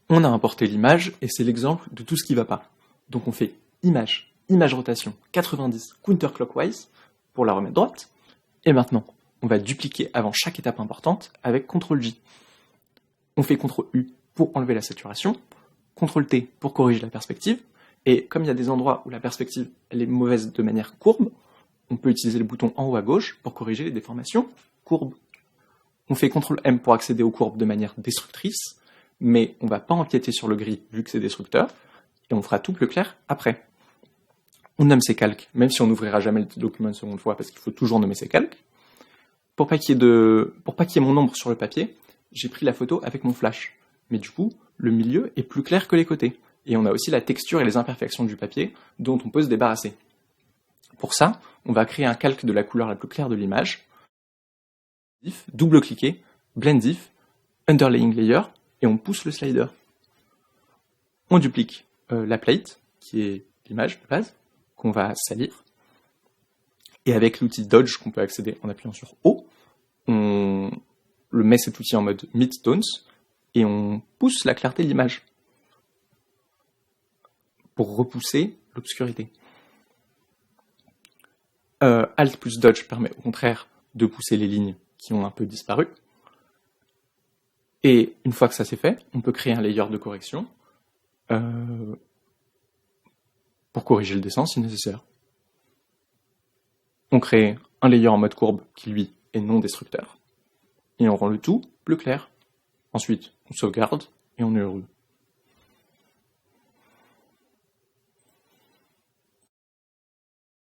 On a importé l'image et c'est l'exemple de tout ce qui ne va pas. Donc on fait image, image rotation 90 counterclockwise pour la remettre droite. Et maintenant, on va dupliquer avant chaque étape importante avec CTRL-J. On fait CTRL-U pour enlever la saturation, CTRL-T pour corriger la perspective, et comme il y a des endroits où la perspective elle est mauvaise de manière courbe, on peut utiliser le bouton en haut à gauche pour corriger les déformations courbes. On fait CTRL-M pour accéder aux courbes de manière destructrice, mais on ne va pas empiéter sur le gris vu que c'est destructeur, et on fera tout plus clair après. On nomme ses calques, même si on n'ouvrira jamais le document une seconde fois, parce qu'il faut toujours nommer ses calques. Pour pas qu'il y ait mon ombre sur le papier, j'ai pris la photo avec mon flash. Mais du coup, le milieu est plus clair que les côtés. Et on a aussi la texture et les imperfections du papier dont on peut se débarrasser. Pour ça, on va créer un calque de la couleur la plus claire de l'image. Double-cliquer, Blend If, Underlaying Layer, et on pousse le slider. On duplique la plate, qui est l'image de base, qu'on va salir. Et avec l'outil Dodge qu'on peut accéder en appuyant sur O, on met cet outil en mode Mid-Tones, et on pousse la clarté de l'image pour repousser l'obscurité. Alt plus Dodge permet au contraire de pousser les lignes qui ont un peu disparu. Et une fois que ça c'est fait, on peut créer un layer de correction pour corriger le dessin si nécessaire. On crée un layer en mode courbe qui lui est non destructeur. Et on rend le tout plus clair. Ensuite, on sauvegarde et on est heureux.